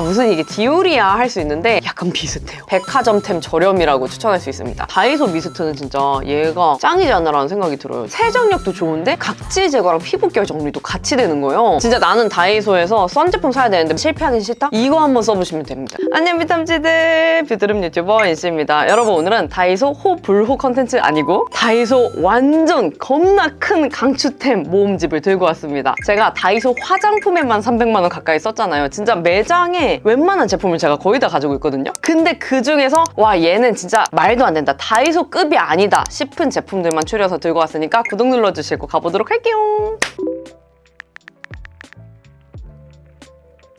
무슨 이게 디올이야 할 수 있는데 약간 비슷해요. 백화점템 저렴이라고 추천할 수 있습니다. 다이소 미스트는 진짜 얘가 짱이지 않나라는 생각이 들어요. 세정력도 좋은데 각질 제거랑 피부결 정리도 같이 되는 거예요. 진짜 나는 다이소에서 선 제품 사야 되는데 실패하긴 싫다? 이거 한번 써보시면 됩니다. 안녕 비탐지들, 뷰드름 유튜버 인씨입니다. 여러분 오늘은 다이소 호불호 컨텐츠 아니고 다이소 완전 겁나 큰 강추템 모음집을 들고 왔습니다. 제가 다이소 화장품에만 300만 원 가까이 썼잖아요. 진짜 매장에 웬만한 제품을 제가 거의 다 가지고 있거든요. 근데 그 중에서 와 얘는 진짜 말도 안 된다, 다이소급이 아니다 싶은 제품들만 추려서 들고 왔으니까 구독 눌러주시고 가보도록 할게요.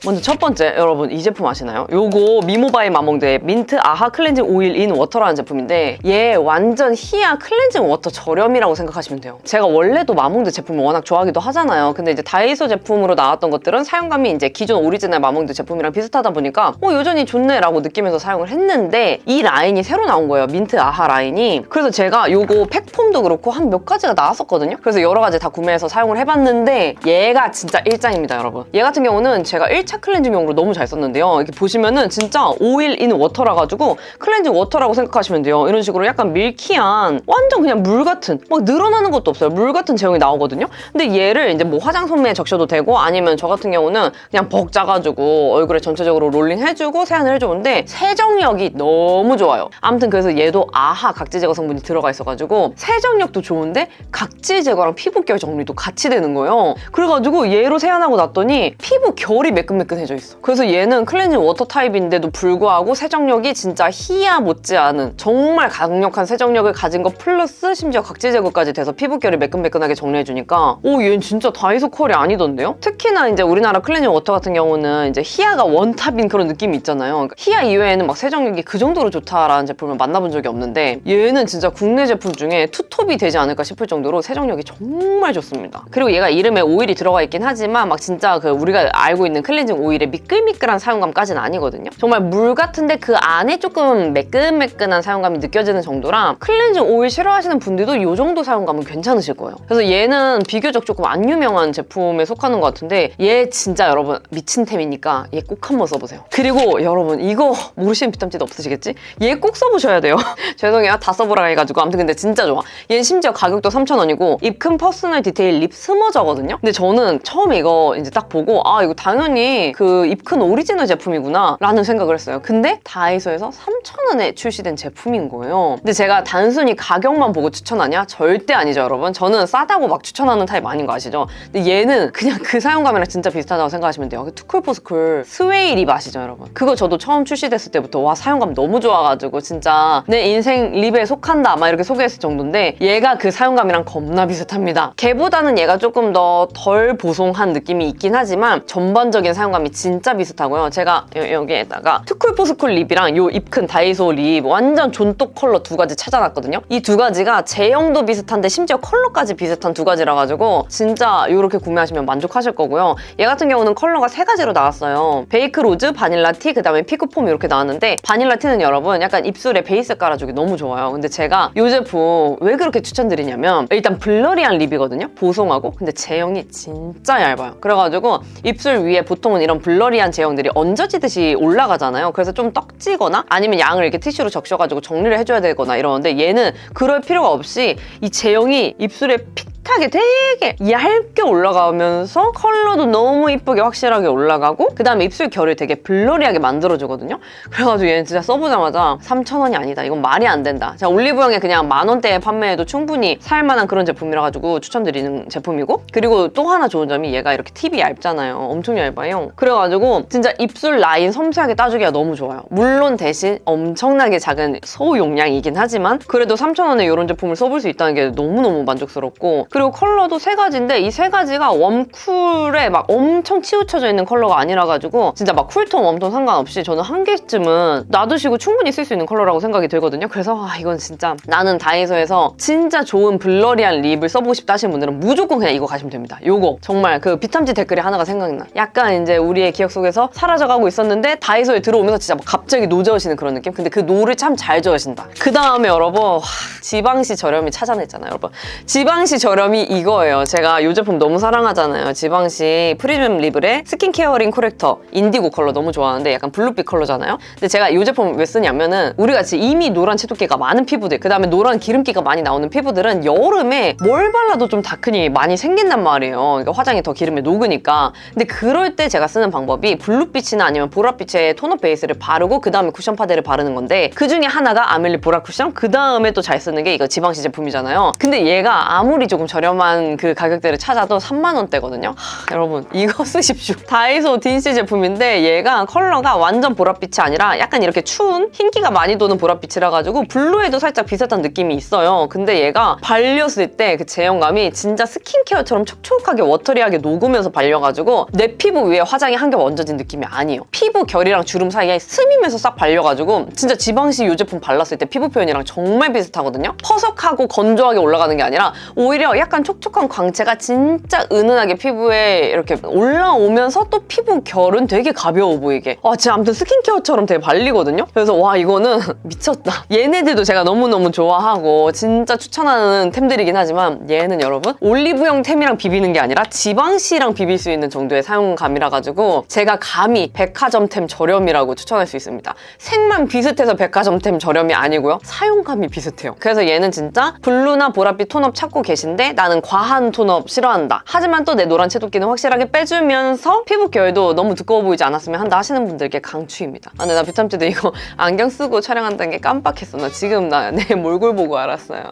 먼저 첫 번째, 여러분 이 제품 아시나요? 요거 미모바이 마몽드의 민트 아하 클렌징 오일 인 워터라는 제품인데 얘 완전 히야 클렌징 워터 저렴이라고 생각하시면 돼요. 제가 원래도 마몽드 제품을 워낙 좋아하기도 하잖아요. 근데 이제 다이소 제품으로 나왔던 것들은 사용감이 이제 기존 오리지널 마몽드 제품이랑 비슷하다 보니까 여전히 좋네 라고 느끼면서 사용을 했는데 이 라인이 새로 나온 거예요. 민트 아하 라인이. 그래서 제가 요거 팩폼도 그렇고 한 몇 가지가 나왔었거든요. 그래서 여러 가지 다 구매해서 사용을 해봤는데 얘가 진짜 일장입니다, 여러분. 얘 같은 경우는 제가 1차 클렌징용으로 너무 잘 썼는데요. 이렇게 보시면은 진짜 오일 인 워터라 가지고 클렌징 워터라고 생각하시면 돼요. 이런 식으로 약간 밀키한 완전 그냥 물 같은, 막 늘어나는 것도 없어요. 물 같은 제형이 나오거든요. 근데 얘를 이제 뭐 화장솜에 적셔도 되고 아니면 저 같은 경우는 그냥 벅 짜가지고 얼굴에 전체적으로 롤링 해주고 세안을 해주는데 세정력이 너무 좋아요. 아무튼 그래서 얘도 아하 각질 제거 성분이 들어가 있어가지고 세정력도 좋은데 각질 제거랑 피부결 정리도 같이 되는 거예요. 그래가지고 얘로 세안하고 났더니 피부 결이 매끈매끈해져 있어. 그래서 얘는 클렌징 워터 타입인데도 불구하고 세정력이 진짜 히야 못지않은 정말 강력한 세정력을 가진 거 플러스 심지어 각질 제거까지 돼서 피부결이 매끈매끈하게 정리해주니까 얘는 진짜 다이소 컬이 아니던데요? 특히나 이제 우리나라 클렌징 워터 같은 경우는 이제 히야가 원탑인 그런 느낌이 있잖아요. 그러니까 히야 이외에는 막 세정력이 그 정도로 좋다라는 제품을 만나본 적이 없는데 얘는 진짜 국내 제품 중에 투톱이 되지 않을까 싶을 정도로 세정력이 정말 좋습니다. 그리고 얘가 이름에 오일이 들어가 있긴 하지만 막 진짜 그 우리가 알고 있는 클렌징 오일의 미끌미끌한 사용감까지는 아니거든요. 정말 물 같은데 그 안에 조금 매끈매끈한 사용감이 느껴지는 정도라 클렌징 오일 싫어하시는 분들도 이 정도 사용감은 괜찮으실 거예요. 그래서 얘는 비교적 조금 안 유명한 제품에 속하는 것 같은데 얘 진짜 여러분 미친템이니까 얘 꼭 한번 써보세요. 그리고 여러분 이거 모르시는 비탐지도 없으시겠지? 얘 꼭 써보셔야 돼요. 죄송해요. 다 써보라 해가지고. 아무튼 근데 진짜 좋아. 얘는 심지어 가격도 3,000원이고 입큰 퍼스널 디테일 립 스머저거든요. 근데 저는 처음에 이거 이제 딱 보고 이거 당연히 그 입큰 오리지널 제품이구나 라는 생각을 했어요. 근데 다이소에서 3,000원에 출시된 제품인 거예요. 근데 제가 단순히 가격만 보고 추천하냐? 절대 아니죠, 여러분. 저는 싸다고 막 추천하는 타입 아닌 거 아시죠? 근데 얘는 그냥 그 사용감이랑 진짜 비슷하다고 생각하시면 돼요. 투쿨포스쿨 스웨이 립 아시죠, 여러분? 그거 저도 처음 출시됐을 때부터 와 사용감 너무 좋아가지고 진짜 내 인생 립에 속한다 막 이렇게 소개했을 정도인데 얘가 그 사용감이랑 겁나 비슷합니다. 걔보다는 얘가 조금 더 덜 보송한 느낌이 있긴 하지만 전반적인 사용감이 진짜 비슷하고요. 제가 여기에다가 투쿨포스쿨 립이랑 요 입큰 다이소 립 완전 존똑 컬러 두 가지 찾아놨거든요. 이 두 가지가 제형도 비슷한데 심지어 컬러까지 비슷한 두 가지라 가지고 진짜 이렇게 구매하시면 만족하실 거고요. 얘 같은 경우는 컬러가 세 가지로 나왔어요. 베이크 로즈, 바닐라 티, 그다음에 피크폼 이렇게 나왔는데 바닐라 티는 여러분 약간 입술에 베이스 깔아주기 너무 좋아요. 근데 제가 이 제품 왜 그렇게 추천드리냐면 일단 블러리한 립이거든요. 보송하고 근데 제형이 진짜 얇아요. 그래가지고 입술 위에 보통은 이런 블러리한 제형들이 얹어지듯이 올라가잖아요. 그래서 좀 떡지거나 아니면 양을 이렇게 티슈로 적셔가지고 정리를 해줘야 되거나 이러는데 얘는 그럴 필요가 없이 이 제형이 입술에 픽하게 되게 얇게 올라가면서 컬러도 너무 이쁘게 확실하게 올라가고 그 다음에 입술 결을 되게 블러리하게 만들어주거든요. 그래가지고 얘는 진짜 써보자마자 3,000원이 아니다. 이건 말이 안 된다. 제가 올리브영에 그냥 만원대에 판매해도 충분히 살만한 그런 제품이라 가지고 추천드리는 제품이고 그리고 또 하나 좋은 점이 얘가 이렇게 팁이 얇잖아요. 엄청 얇아요. 그래가지고 진짜 입술 라인 섬세하게 따주기가 너무 좋아요. 물론 대신 엄청나게 작은 소용량이긴 하지만 그래도 3,000원에 이런 제품을 써볼 수 있다는 게 너무너무 만족스럽고 그리고 컬러도 세 가지인데 이 세 가지가 웜쿨에 막 엄청 치우쳐져 있는 컬러가 아니라 가지고 진짜 막 쿨톤 웜톤 상관없이 저는 한 개쯤은 놔두시고 충분히 쓸 수 있는 컬러라고 생각이 들거든요. 그래서 이건 진짜 나는 다이소에서 진짜 좋은 블러리한 립을 써보고 싶다 하시는 분들은 무조건 그냥 이거 가시면 됩니다. 요거 정말 그 비탐지 댓글이 하나가 생각나. 약간 이제 우리의 기억 속에서 사라져가고 있었는데 다이소에 들어오면서 진짜 막 갑자기 노 저으시는 그런 느낌? 근데 그 노를 참 잘 저으신다. 그 다음에 여러분 지방시 저렴이 찾아냈잖아요, 여러분. 지방시 저렴 저렴이 이거예요. 제가 이 제품 너무 사랑하잖아요. 지방시 프리즘 리블의 스킨케어링 코렉터 인디고 컬러 너무 좋아하는데 약간 블루빛 컬러잖아요. 근데 제가 이 제품 왜 쓰냐면은 우리같이 이미 노란 채도끼가 많은 피부들, 그 다음에 노란 기름기가 많이 나오는 피부들은 여름에 뭘 발라도 좀 다크니 많이 생긴단 말이에요. 그러니까 화장이 더 기름에 녹으니까. 근데 그럴 때 제가 쓰는 방법이 블루빛이나 아니면 보라빛의 톤업 베이스를 바르고 그 다음에 쿠션 파데를 바르는 건데, 그 중에 하나가 아멜리 보라 쿠션, 그 다음에 또 잘 쓰는 게 이거 지방시 제품이잖아요. 근데 얘가 아무리 조금 저렴한 그 가격대를 찾아도 3만 원대거든요. 여러분 이거 쓰십시오. 다이소 딘시 제품인데 얘가 컬러가 완전 보랏빛이 아니라 약간 이렇게 추운 흰기가 많이 도는 보랏빛이라 가지고 블루에도 살짝 비슷한 느낌이 있어요. 근데 얘가 발렸을 때 그 제형감이 진짜 스킨케어처럼 촉촉하게 워터리하게 녹으면서 발려가지고 내 피부 위에 화장이 한 겹 얹어진 느낌이 아니에요. 피부 결이랑 주름 사이에 스미면서 싹 발려가지고 진짜 지방시 이 제품 발랐을 때 피부 표현이랑 정말 비슷하거든요. 퍼석하고 건조하게 올라가는 게 아니라 오히려 약간 촉촉한 광채가 진짜 은은하게 피부에 이렇게 올라오면서 또 피부 결은 되게 가벼워 보이게. 진짜 아무튼 스킨케어처럼 되게 발리거든요. 그래서 와 이거는 미쳤다. 얘네들도 제가 너무너무 좋아하고 진짜 추천하는 템들이긴 하지만 얘는 여러분 올리브영 템이랑 비비는 게 아니라 지방시랑 비빌 수 있는 정도의 사용감이라 가지고 제가 감히 백화점템 저렴이라고 추천할 수 있습니다. 색만 비슷해서 백화점템 저렴이 아니고요. 사용감이 비슷해요. 그래서 얘는 진짜 블루나 보랏빛 톤업 찾고 계신데 나는 과한 톤업 싫어한다. 하지만 또 내 노란 채도끼는 확실하게 빼주면서 피부 결도 너무 두꺼워 보이지 않았으면 한다 하시는 분들께 강추입니다. 근데 나 뷰탐트도 이거 안경 쓰고 촬영한다는 게 깜빡했어. 나 지금 내 몰골 보고 알았어요.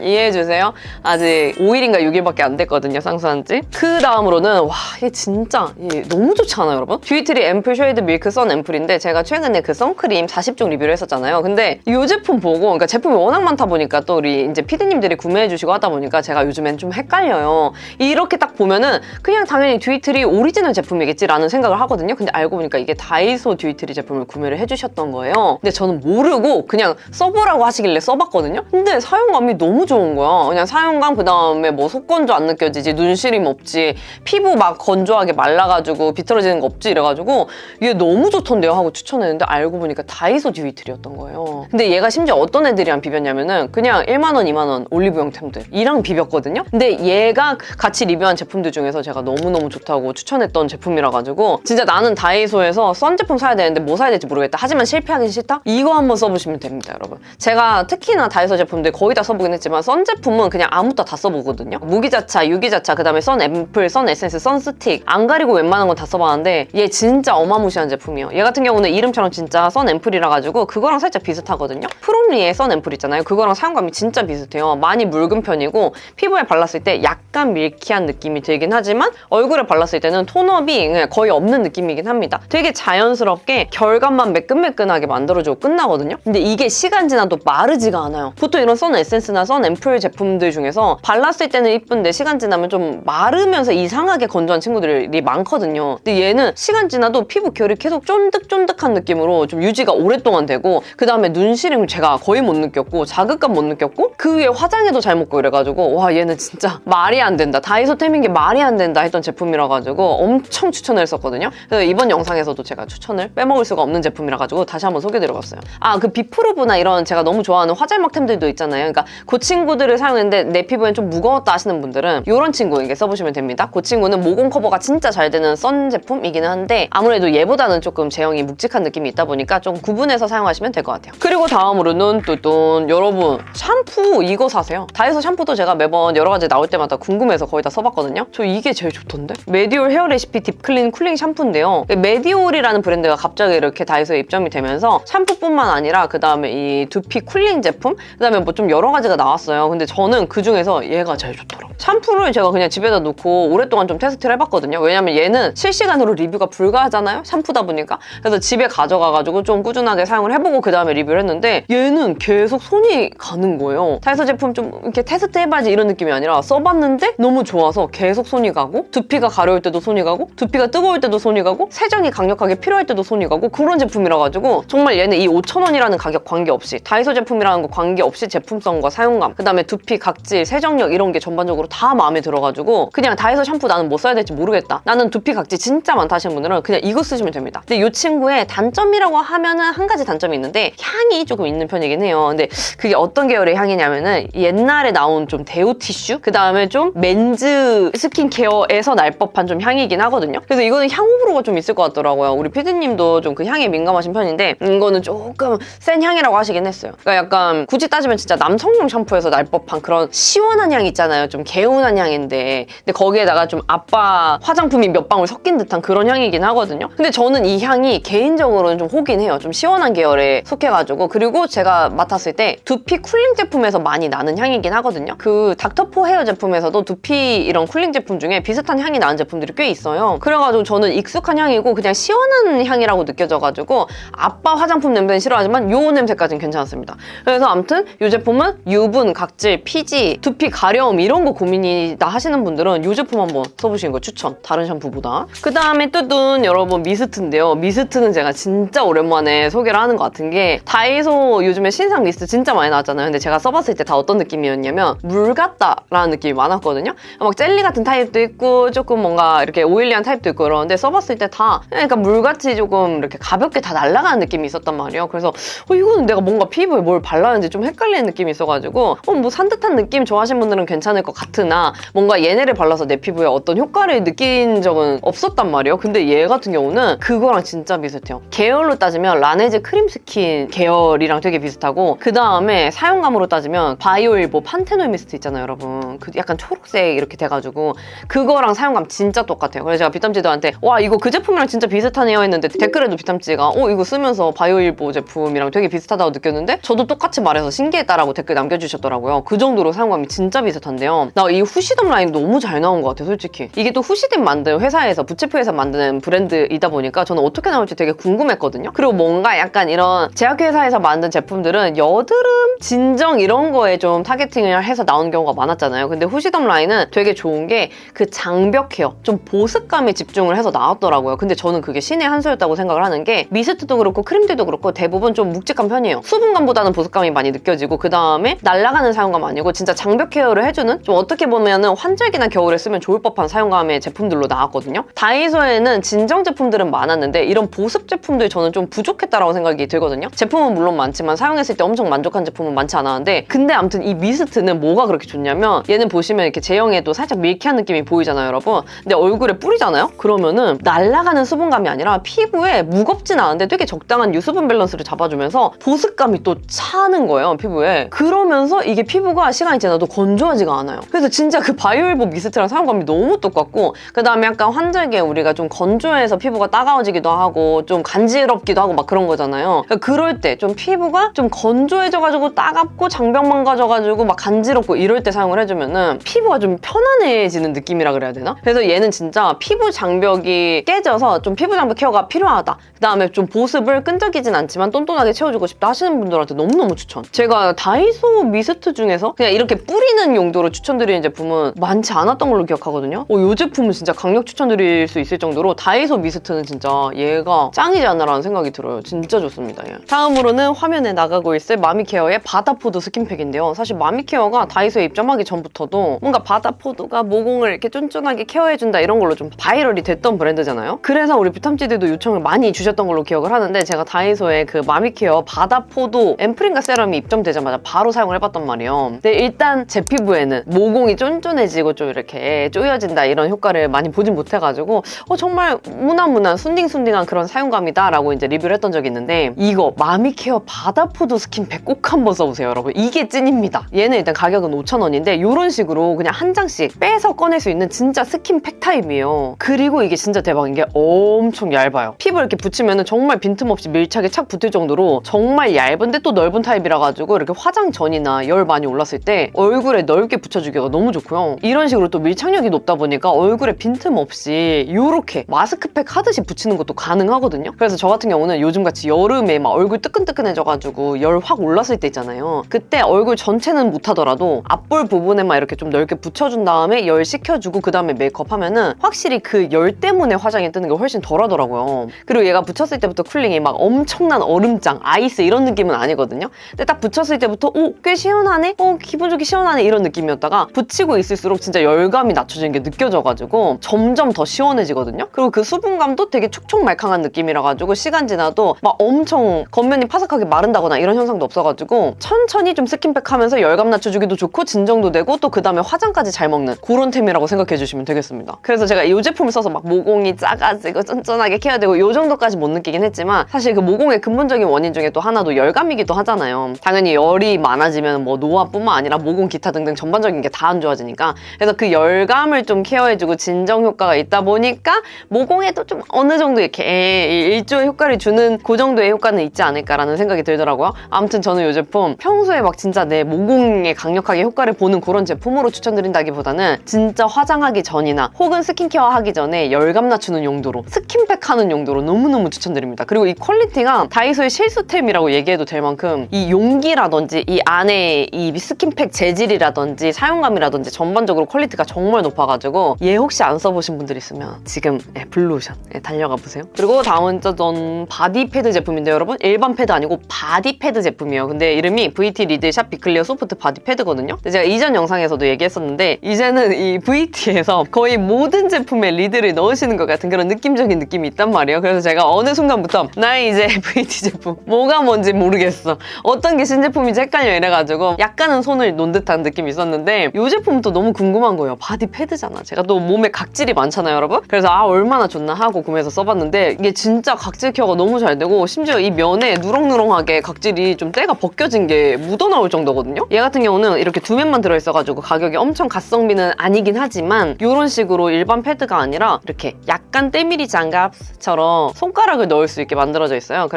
이해해주세요. 아직 5일인가 6일밖에 안 됐거든요. 상수한 지. 그 다음으로는 와 이게 진짜 너무 좋지 않아요 여러분? 뷰티리 앰플 쉐이드 밀크 선 앰플인데 제가 최근에 그 선크림 40종 리뷰를 했었잖아요. 근데 이 제품 보고 그러니까 제품이 워낙 많다 보니까 또 우리 이제 피디님들이 구매해주시고 하다 보니까 제가 요즘엔 좀 헷갈려요. 이렇게 딱 보면은 그냥 당연히 듀이트리 오리지널 제품이겠지라는 생각을 하거든요. 근데 알고 보니까 이게 다이소 듀이트리 제품을 구매를 해주셨던 거예요. 근데 저는 모르고 그냥 써보라고 하시길래 써봤거든요. 근데 사용감이 너무 좋은 거야. 그냥 사용감 그 다음에 뭐 속건조 안 느껴지지, 눈시림 없지, 피부 막 건조하게 말라가지고 비틀어지는 거 없지 이래가지고 이게 너무 좋던데요 하고 추천했는데 알고 보니까 다이소 듀이트리였던 거예요. 근데 얘가 심지어 어떤 애들이랑 비볐냐면은 그냥 1만 원, 2만 원 올리브영 템들 이랑 비볐거든요. 근데 얘가 같이 리뷰한 제품들 중에서 제가 너무너무 좋다고 추천했던 제품이라 가지고 진짜 나는 다이소에서 선 제품 사야 되는데 뭐 사야 될지 모르겠다. 하지만 실패하기 싫다? 이거 한번 써보시면 됩니다 여러분. 제가 특히나 다이소 제품들 거의 다 써보긴 했지만 선 제품은 그냥 아무것도 다 써보거든요. 무기자차, 유기자차, 그 다음에 선 앰플, 선 에센스, 선 스틱 안 가리고 웬만한 건 다 써봤는데 얘 진짜 어마무시한 제품이에요. 얘 같은 경우는 이름처럼 진짜 선 앰플이라 가지고 그거랑 살짝 비슷하거든요. 프롬리의 선 앰플 있잖아요. 그거랑 사용감이 진짜 비슷해요. 많이 묽은 편이고 피부에 발랐을 때 약간 밀키한 느낌이 들긴 하지만 얼굴에 발랐을 때는 톤업이 그냥 거의 없는 느낌이긴 합니다. 되게 자연스럽게 결감만 매끈매끈하게 만들어주고 끝나거든요. 근데 이게 시간 지나도 마르지가 않아요. 보통 이런 선 에센스나 선 앰플 제품들 중에서 발랐을 때는 이쁜데 시간 지나면 좀 마르면서 이상하게 건조한 친구들이 많거든요. 근데 얘는 시간 지나도 피부 결이 계속 쫀득쫀득한 느낌으로 좀 유지가 오랫동안 되고 그 다음에 눈시림을 제가 거의 못 느꼈고 자극감 못 느꼈고 그 위에 화장해도 잘 먹고 이래가지고 와 얘는 진짜 말이 안 된다. 다이소 템인 게 말이 안 된다 했던 제품이라 가지고 엄청 추천을 했었거든요. 그래서 이번 영상에서도 제가 추천을 빼먹을 수가 없는 제품이라 가지고 다시 한번 소개드려봤어요. 그 비프루브나 이런 제가 너무 좋아하는 화잘막템들도 있잖아요. 그러니까 그 친구들을 사용했는데 내 피부엔 좀 무거웠다 하시는 분들은 이런 친구 이게 써보시면 됩니다. 그 친구는 모공 커버가 진짜 잘 되는 선 제품이기는 한데 아무래도 얘보다는 조금 제형이 묵직한 느낌이 있다 보니까 좀 구분해서 사용하시면 될 것 같아요. 그리고 다음으로는 뚜둔 여러분 샴푸 이거 사세요. 다이소 샴푸도 제가 매번 여러 가지 나올 때마다 궁금해서 거의 다 써봤거든요. 저 이게 제일 좋던데? 메디올 헤어 레시피 딥클린 쿨링 샴푸인데요. 메디올이라는 브랜드가 갑자기 이렇게 다이소에 입점이 되면서 샴푸뿐만 아니라 그 다음에 이 두피 쿨링 제품 그 다음에 뭐 좀 여러 가지가 나왔어요. 근데 저는 그 중에서 얘가 제일 좋더라고요. 샴푸를 제가 그냥 집에다 놓고 오랫동안 좀 테스트를 해봤거든요. 왜냐면 얘는 실시간으로 리뷰가 불가하잖아요. 샴푸다 보니까. 그래서 집에 가져가가지고 좀 꾸준하게 사용을 해보고 그 다음에 리뷰를 했는데 얘는 계속 손이 가는 거예요. 다이소 제품 좀 이렇게 테스트 해봐야지 이런 느낌이 아니라 써봤는데 너무 좋아서 계속 손이 가고 두피가 가려울 때도 손이 가고 두피가 뜨거울 때도 손이 가고 세정이 강력하게 필요할 때도 손이 가고 그런 제품이라 가지고 정말 얘는 이 5,000원이라는 가격 관계없이 다이소 제품이라는 거 관계없이 제품성과 사용감 그 다음에 두피 각질, 세정력 이런 게 전반적으로 다 마음에 들어가지고 그냥 다이소 샴푸 나는 뭐 써야 될지 모르겠다. 나는 두피 각질 진짜 많다 하시는 분들은 그냥 이거 쓰시면 됩니다. 근데 이 친구의 단점이라고 하면은 한 가지 단점이 있는데 향이 조금 있는 편이긴 해요. 근데 그게 어떤 계열의 향이냐면은 옛날에 나온 좀 데오 티슈 티슈, 그 다음에 좀 맨즈 스킨케어에서 날 법한 좀 향이긴 하거든요. 그래서 이거는 향 호불호가 좀 있을 것 같더라고요. 우리 피디님도 좀 그 향에 민감하신 편인데 이거는 조금 센 향이라고 하시긴 했어요. 그러니까 약간 굳이 따지면 진짜 남성용 샴푸에서 날 법한 그런 시원한 향 있잖아요. 좀 개운한 향인데 근데 거기에다가 좀 아빠 화장품이 몇 방울 섞인 듯한 그런 향이긴 하거든요. 근데 저는 이 향이 개인적으로는 좀 호긴 해요. 좀 시원한 계열에 속해가지고. 그리고 제가 맡았을 때 두피 쿨링 제품에서 많이 나는 향이긴 하거든요. 그 닥터포 헤어 제품에서도 두피 이런 쿨링 제품 중에 비슷한 향이 나는 제품들이 꽤 있어요. 그래가지고 저는 익숙한 향이고 그냥 시원한 향이라고 느껴져가지고 아빠 화장품 냄새는 싫어하지만 요 냄새까지는 괜찮았습니다. 그래서 아무튼 이 제품은 유분, 각질, 피지, 두피 가려움 이런 거 고민이다 하시는 분들은 이 제품 한번 써보시는 거 추천. 다른 샴푸보다. 그 다음에 뜯은 여러분 미스트인데요. 미스트는 제가 진짜 오랜만에 소개를 하는 것 같은 게 다이소 요즘에 신상 미스트 진짜 많이 나왔잖아요. 근데 제가 써봤을 때 다 어떤 느낌이었냐면 물 같다라는 느낌이 많았거든요. 막 젤리 같은 타입도 있고 조금 뭔가 이렇게 오일리한 타입도 있고 이러는데 써봤을 때 다 그러니까 물같이 조금 이렇게 가볍게 다 날아가는 느낌이 있었단 말이에요. 그래서 이거는 내가 뭔가 피부에 뭘 발랐는지 좀 헷갈리는 느낌이 있어가지고 뭐 산뜻한 느낌 좋아하시는 분들은 괜찮을 것 같으나 뭔가 얘네를 발라서 내 피부에 어떤 효과를 느낀 적은 없었단 말이에요. 근데 얘 같은 경우는 그거랑 진짜 비슷해요. 계열로 따지면 라네즈 크림 스킨 계열이랑 되게 비슷하고 그 다음에 사용감으로 따지면 바이오일보 판테놀 미스트 있잖아요, 여러분. 그 약간 초록색 이렇게 돼가지고 그거랑 사용감 진짜 똑같아요. 그래서 제가 비탐지도한테 와 이거 그 제품이랑 진짜 비슷하네요 했는데 댓글에도 비탐지가 이거 쓰면서 바이오일보 제품이랑 되게 비슷하다고 느꼈는데 저도 똑같이 말해서 신기했다라고 댓글 남겨주셨더라고요. 그 정도로 사용감이 진짜 비슷한데요. 나 이 후시덤 라인 너무 잘 나온 것 같아요, 솔직히. 이게 또 후시덤 만든 회사에서 부츠표에서 만드는 브랜드이다 보니까 저는 어떻게 나올지 되게 궁금했거든요. 그리고 뭔가 약간 이런 제약회사에서 만든 제품들은 여드름, 진정 이런 거에 좀 타겟팅을 해서 나오는 경우가 많았잖아요. 근데 후시덤 라인은 되게 좋은 게 그 장벽 케어, 좀 보습감에 집중을 해서 나왔더라고요. 근데 저는 그게 신의 한 수였다고 생각을 하는 게 미스트도 그렇고 크림들도 그렇고 대부분 좀 묵직한 편이에요. 수분감보다는 보습감이 많이 느껴지고 그 다음에 날아가는 사용감 아니고 진짜 장벽 케어를 해주는 좀 어떻게 보면은 환절기나 겨울에 쓰면 좋을 법한 사용감의 제품들로 나왔거든요. 다이소에는 진정 제품들은 많았는데 이런 보습 제품들 저는 좀 부족했다라고 생각이 들거든요. 제품은 물론 많지만 사용했을 때 엄청 만족한 제품은 많지 않았는데 근데 아무튼 이 미스트는 뭐가 그렇게 좋냐면 얘는 보시면 이렇게 제형에도 살짝 밀키한 느낌이 보이잖아요, 여러분. 근데 얼굴에 뿌리잖아요? 그러면은 날아가는 수분감이 아니라 피부에 무겁진 않은데 되게 적당한 유수분 밸런스를 잡아주면서 보습감이 또 차는 거예요, 피부에. 그러면서 이게 피부가 시간이 지나도 건조하지가 않아요. 그래서 진짜 그 바이오일보 미스트랑 사용감이 너무 똑같고 그 다음에 약간 환절기에 우리가 좀 건조해서 피부가 따가워지기도 하고 좀 간지럽기도 하고 막 그런 거잖아요. 그러니까 그럴 때 좀 피부가 좀 건조해져가지고 따갑고 장벽 망가져가지고 막 간지럽고 이럴 때 사용을 해주면은 피부가 좀 편안해지는 느낌이라 그래야 되나? 그래서 얘는 진짜 피부 장벽이 깨져서 좀 피부 장벽 케어가 필요하다. 그 다음에 좀 보습을 끈적이진 않지만 똔똔하게 채워주고 싶다 하시는 분들한테 너무너무 추천. 제가 다이소 미스트 중에서 그냥 이렇게 뿌리는 용도로 추천드리는 제품은 많지 않았던 걸로 기억하거든요. 이 제품은 진짜 강력 추천드릴 수 있을 정도로 다이소 미스트는 진짜 얘가 짱이지 않나라는 생각이 들어요. 진짜 좋습니다. 얘. 다음으로는 화면에 나가고 있을 마미케어의 바다포드 스킨팩인데요. 사실 마미케어가 다이소에 입점하기 전부터도 뭔가 바다포드가 모공을 이렇게 쫀쫀하게 케어해준다 이런 걸로 좀 바이럴이 됐던 브랜드잖아요. 그래서 우리 뷰탐찌들도 요청을 많이 주셨던 걸로 기억을 하는데 제가 다이소에 그 마미케어 바다포도 앰플인가 세럼이 입점되자마자 바로 사용을 해봤단 말이에요. 근데 일단 제 피부에는 모공이 쫀쫀해지고 좀 이렇게 쪼여진다 이런 효과를 많이 보진 못해가지고 정말 무난무난 순딩순딩한 그런 사용감이다 라고 이제 리뷰를 했던 적이 있는데 이거 마미케어 바다포도 스킨팩 꼭 한번 써보세요, 여러분. 이게 찐입니다. 얘는 일단 가격은 5,000원인데 이런 식으로 그냥 한 장씩 빼서 꺼낼 수 있는 진짜 스킨팩 타입이에요. 그리고 이게 진짜 대박인 게 엄청 얇아요. 피부에 이렇게 붙이면 정말 빈틈없이 밀착이 착 붙을 정도로 정말 얇은데 또 넓은 타입이라 가지고 이렇게 화장 전이나 열 많이 올랐을 때 얼굴에 넓게 붙여주기가 너무 좋고요. 이런 식으로 또 밀착력이 높다 보니까 얼굴에 빈틈없이 이렇게 마스크팩 하듯이 붙이는 것도 가능하거든요. 그래서 저 같은 경우는 요즘같이 여름에 막 얼굴 뜨끈뜨끈해져가지고 열 확 올랐을 때 있잖아요. 그때 얼굴 전체는 못하더라도 앞볼 부분에만 이렇게 좀 넓게 붙여준 다음에 열 식혀주고 그 다음에 메이크업 하면은 확실히 그 열 때문에 화장이 뜨는 게 훨씬 덜 하더라고요. 그리고 얘가 붙였을 때부터 쿨링이 막 엄청난 얼음장, 아이스 이런 느낌은 아니거든요. 근데 딱 붙였을 때부터 꽤 시원하네? 기분 좋게 시원하네? 이런 느낌이었다가 붙이고 있을수록 진짜 열감이 낮춰지는 게 느껴져가지고 점점 더 시원해지거든요. 그리고 그 수분감도 되게 촉촉말캉한 느낌이라 가지고 시간 지나도 막 엄청 겉면이 파삭하게 마른다거나 이런 현상도 없어가지고 천천히 좀 스킨팩 하면서 열감 낮춰주기도 좋고 진정도 정도 되고 또 그 다음에 화장까지 잘 먹는 그런 템이라고 생각해 주시면 되겠습니다. 그래서 제가 이 제품을 써서 막 모공이 작아지고 쫀쫀하게 케어되고 이 정도까지 못 느끼긴 했지만 사실 그 모공의 근본적인 원인 중에 또 하나도 열감이기도 하잖아요. 당연히 열이 많아지면 뭐 노화뿐만 아니라 모공 기타 등등 전반적인 게 다 안 좋아지니까 그래서 그 열감을 좀 케어해주고 진정 효과가 있다 보니까 모공에도 좀 어느 정도 이렇게 일조의 효과를 주는 그 정도의 효과는 있지 않을까라는 생각이 들더라고요. 아무튼 저는 이 제품 평소에 막 진짜 내 모공에 강력하게 효과를 보는 그런 제품으로 추천드린다기보다는 진짜 화장하기 전이나 혹은 스킨케어 하기 전에 열감 낮추는 용도로 스킨팩 하는 용도로 너무너무 추천드립니다. 그리고 이 퀄리티가 다이소의 실수템이라고 얘기해도 될 만큼 이 용기라든지 이 안에 이 스킨팩 재질이라든지 사용감이라든지 전반적으로 퀄리티가 정말 높아가지고 얘 혹시 안 써보신 분들 있으면 지금 블루오션 달려가 보세요. 그리고 다음은 짜잔 바디 패드 제품인데 여러분 일반 패드 아니고 바디 패드 제품이에요. 근데 이름이 VT 리드 샵 비클리어 소프트 바디 패드거든요. 근데 제가 이전 영상에서도 얘기했었는데 이제는 이 VT에서 거의 모든 제품에 리드를 넣으시는 것 같은 그런 느낌적인 느낌이 있단 말이에요. 그래서 제가 어느 순간부터 나 이제 VT 제품 뭐가 뭔지 모르겠어. 어떤 게 신제품인지 헷갈려 이래가지고 약간은 손을 놓은 듯한 느낌이 있었는데 이 제품은 또 너무 궁금한 거예요. 바디 패드잖아. 제가 또 몸에 각질이 많잖아요, 여러분. 그래서 얼마나 좋나 하고 구매해서 써봤는데 이게 진짜 각질 케어가 너무 잘 되고 심지어 이 면에 누렁누렁하게 각질이 좀 때가 벗겨진 게 묻어나올 정도거든요. 얘 같은 경우는 이렇게 두 면만 들어있어가지고 가격이 엄청 가성비는 아니긴 하지만 이런 식으로 일반 패드가 아니라 이렇게 약간 때밀이 장갑처럼 손가락을 넣을 수 있게 만들어져 있어요.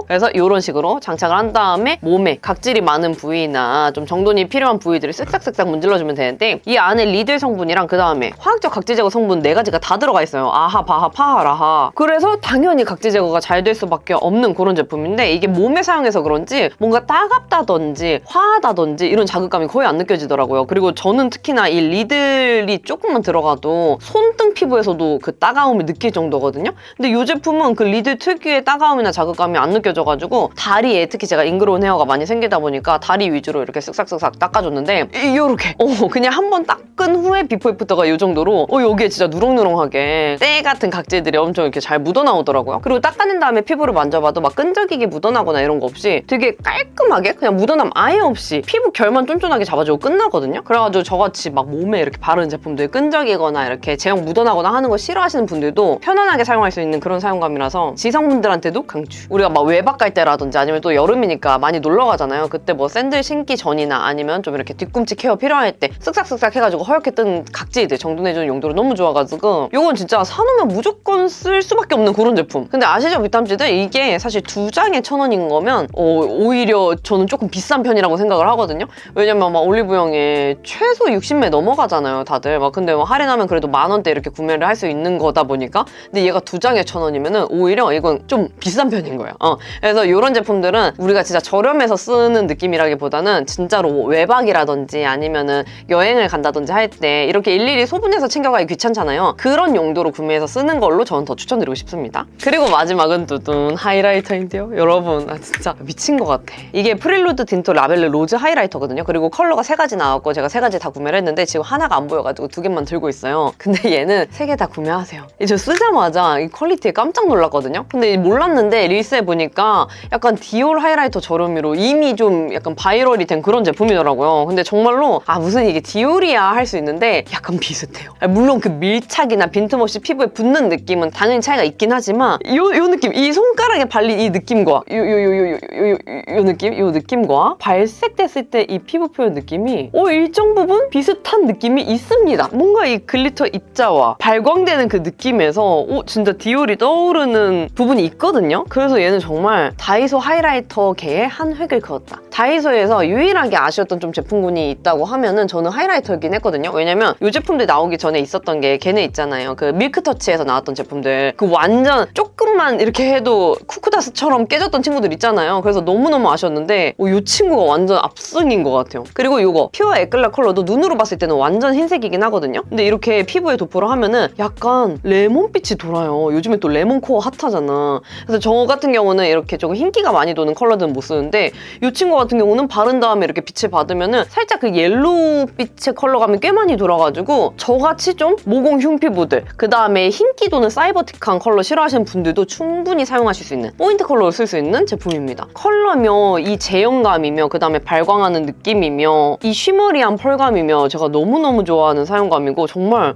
그래서 이런 식으로 장착을 한 다음에 몸에 각질이 많은 부위나 좀 정돈이 필요한 부위들을 쓱싹쓱싹 문질러주면 되는데 이 안에 리들 성분이랑 그 다음에 화학적 각질 제거 성분 4가지가 다 들어가 있어요. 아하, 바하, 파하, 라하. 그래서 당연히 각질 제거가 잘 될 수밖에 없는 그런 제품인데 이게 몸에 사용해서 그런지 뭔가 따갑다든지 화하다든지 이런 자극감이 거의 안 느껴지더라고요. 그리고 저는 특히나 이 리들이 조금만 들어가도 손등 피부에서도 그 따가움을 느낄 정도거든요. 근데 이 제품은 그 리들 특유의 따가움이나 자극감이 안 느껴져가지고 다리에 특히 제가 잉그로운 헤어가 많이 생기다 보니까 다리 위주로 이렇게 쓱싹쓱싹 닦아줬는데 요렇게 그냥 한 번 닦은 후에 비포 애프터가 이 정도로 여기에 진짜 누렁누렁하게 때 같은 각질들이 엄청 이렇게 잘 묻어나오더라고요. 그리고 닦아낸 다음에 피부를 만져봐도 막 끈적이게 묻어나거나 이런 거 없이 되게 깔끔하게 그냥 묻어남 아예 없이 피부 결만 쫀쫀하게 잡아주고 끝나거든요. 그래가지고 저같이 막 몸에 이렇게 바르는 제품들 끈적이거나 이렇게 제형 묻어나거나 하는 거 싫어하시는 분들도 편안하게 사용할 수 있는 그런 사용감이라서 지성분들한테도 강추. 우리가 막 외박 갈 때라든지 아니면 또 여름이니까 많이 놀러 가잖아요. 그때 뭐 샌들 신기 전이나 아니면 좀 이렇게 뒤꿈치 케어 필요할 때 쓱싹쓱싹 해가지고 허옇게 뜬 각질들 정돈해주는 용도로 너무 좋아가지고 이건 진짜 사놓으면 무조건 쓸 수밖에 없는 그런 제품. 근데 아시죠 비탐지들? 이게 사실 2장에 1,000원인 거면 오히려 저는 조금 비싼 편이라고 생각을 하거든요. 왜냐면 막 올리브영에 최소 60매 넘어가잖아요 다들. 막 근데 막 할인하면 그래도 10,000원대 이렇게 구매를 할 수 있는 거다 보니까 근데 얘가 2장에 1,000원이면은 오히려 이건 좀 비싼 편인 거예요. 그래서 이런 제품들은 우리가 진짜 저렴해서 쓰는 느낌이라기보다는 진짜로 외박이라든지 아니면은 여행을 간다든지 할 때 이렇게 일일이 소분해서 챙겨가기 귀찮잖아요. 그런 용도로 구매해서 쓰는 걸로 저는 더 추천드리고 싶습니다. 그리고 마지막은 뚜둔 하이라이터인데요. 여러분 진짜 미친 것 같아. 이게 프릴루드 틴토 라벨르 로즈 하이라이터거든요. 그리고 컬러가 3가지 나왔고 제가 3가지 다 구매를 했는데 지금 하나가 안 보여가지고 2개만 들고 있어요. 근데 얘는 3개 다 구매하세요. 저 쓰자마자 이 퀄리티에 깜짝 놀랐거든요. 근데 몰랐는데 릴스에 보니까 약간 디올 하이라이터 저렴이로 이미 좀 약간 바이럴이 된 그런 제품이더라고요. 근데 정말로 무슨 이게 디올이야 할 수 있는데 약간 비슷해요. 물론 그 밀착이나 빈틈없이 피부에 붙는 느낌은 당연히 차이가 있긴 하지만 요 느낌, 이 손가락에 발린 이 느낌과 요 느낌과 발색됐을 때 이 피부 표현 느낌이 일정 부분 비슷한 느낌이 있습니다. 뭔가 이 글리터 입자와 발광되는 그 느낌에서 진짜 디올이 떠오르는 부분이 있거든요. 그래서 얘는 정말 다이소 하이라이터계의 한 획을 그었다. 다이소에서 유일하게 아쉬웠던 좀 제품군이 있다고 하면은 저는 하이라이터이긴 했거든요. 왜냐면 이 제품들 나오기 전에 있었던 게 걔네 있잖아요. 그 밀크터치에서 나왔던 제품들. 그 완전 조금만 이렇게 해도 쿠쿠다스처럼 깨졌던 친구들 있잖아요. 그래서 너무너무 아쉬웠는데 이 친구가 완전 압승인 것 같아요. 그리고 이거 퓨어 에클라 컬러도 눈으로 봤을 때는 완전 흰색이긴 하거든요. 근데 이렇게 피부에 도포를 하면은 약간 레몬빛이 돌아요. 요즘에 또 레몬 코어 핫하잖아. 그래서 저 같은 경우는 이렇게 조금 흰기가 많이 도는 컬러들은 못 쓰는데 이 친구 같은 경우는 바른 다음에 이렇게 빛을 받으면은 살짝 그 옐로우빛의 컬러감이 꽤 많이 돌아가지고 저같이 좀 모공 흉피부들 그 다음에 흰기 도는 사이버틱한 컬러 싫어하시는 분들도 충분히 사용하실 수 있는 포인트 컬러로 쓸 수 있는 제품입니다. 컬러며 이 제형감이며 그 다음에 발광하는 느낌이며 이 쉬머리한 펄감이며 제가 너무너무 좋아하는 사용감이고 정말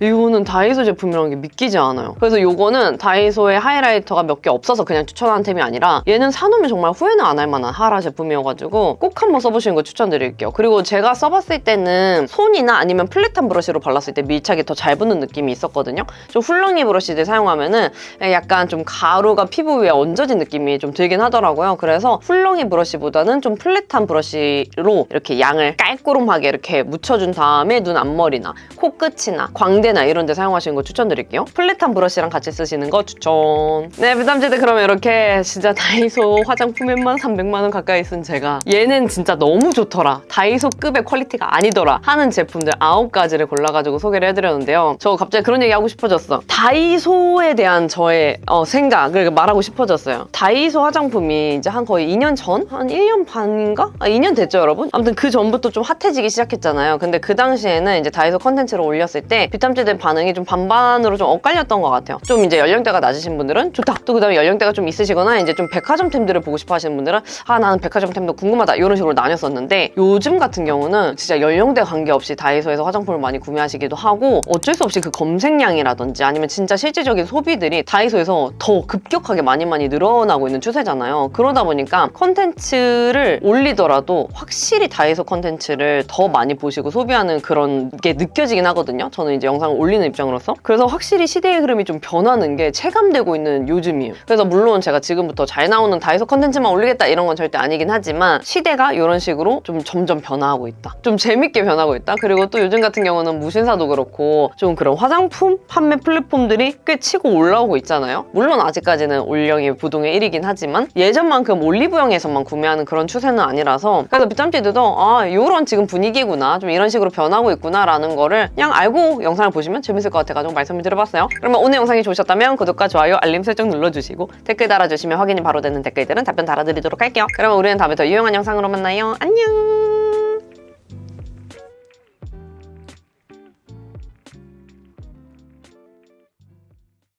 이거는 다이소 제품이라는 게 믿기지 않아요. 그래서 이거는 다이소에 하이라이터가 몇 개 없어서 그냥 추천하는 템이 아니라 얘는 사놓으면 정말 후회는 안 할 만한 하라 제품이어가지고 꼭 한번 써보시는 거 추천드릴게요. 그리고 제가 써봤을 때는 손이나 아니면 플랫한 브러쉬로 발랐을 때 밀착이 더 잘 붙는 느낌이 있었거든요. 좀 훌렁이 브러쉬들 사용하면은 약간 좀 가루가 피부 위에 얹어진 느낌이 좀 들긴 하더라고요. 그래서 훌렁이 브러쉬보다는 좀 플랫한 브러쉬로 이렇게 양을 깔끔하게 이렇게 묻혀준 다음에 눈 앞머리나 코끝이나 광대나 이런 데 사용하시는 거 추천드릴게요. 플랫한 브러쉬랑 같이 쓰시는 거 추천. 네, 비담지들 그러면 이렇게 진짜 다이소 화장품에만 300만 원 가까이 쓴 제가 얘는 진짜 너무 좋더라, 다이소급의 퀄리티가 아니더라 하는 제품들 9가지를 골라가지고 소개를 해드렸는데요. 저 갑자기 그런 얘기 하고 싶어졌어. 다이소에 대한 저의 생각을 말하고 싶어졌어요. 다이소 화장품이 이제 한 거의 2년 전? 한 1년 반인가? 2년 됐죠, 여러분? 아무튼 그 전부터 좀 핫해지기 시작했잖아요. 근데 그 당시에는 이제 다이소 컨텐츠를 올렸을 때 비탐지들 반응이 좀 반반으로 좀 엇갈렸던 것 같아요. 좀 이제 연령대가 낮으신 분들은 좋다. 또 그다음에 연령대가 좀 있으시거나 이제 좀 백화점템들을 보고 싶어 하시는 분들은 나는 백화점템도 궁금하다 이런 식으로 나뉘었었는데, 요즘 같은 경우는 진짜 연령대 관계없이 다이소에서 화장품을 많이 구매하시기도 하고 어쩔 수 없이 그 검색량이라든지 아니면 진짜 실질적인 소비들이 다이소에서 더 급격하게 많이 늘어나고 있는 추세잖아요. 그러다 보니까 컨텐츠를 올리더라도 확실히 다이소 컨텐츠를 더 많이 보시고 소비하는 그런 게 느껴지긴 하거든요. 저는 이제 영상을 올리는 입장으로서. 그래서 확실히 시대의 흐름이 좀 변하는 게 체감되고 있는 요즘이에요. 그래서 물론 제가 지금부터 잘 나오는 다이소 컨텐츠만 올리겠다 이런 건 절대 아니긴 하지만 시대가 이런 식으로 좀 점점 변화하고 있다. 좀 재밌게 변하고 있다. 그리고 또 요즘 같은 경우는 무신사도 그렇고 좀 그런 화장품 판매 플랫폼들이 꽤 치고 올라오고 있잖아요. 물론 아직까지는 올영이 부동의 1이긴 하지만 예전만큼 올리브영에서만 구매하는 그런 추세는 아니라서, 그래서 비tam지들도 요런 지금 분위기구나, 좀 이런 식으로 변하고 있구나 라는 거를 그냥 알고 영상을 보시면 재밌을 것 같아가지고 말씀을 드려봤어요. 그러면 오늘 영상이 좋으셨다면 구독과 좋아요, 알림 설정 눌러주시고 댓글 달아주시면 확인이 바로 되는 댓글들은 답변 달아드리도록 할게요. 그러면 우리는 다음에 더 유용한 영상으로 만나요. 안녕.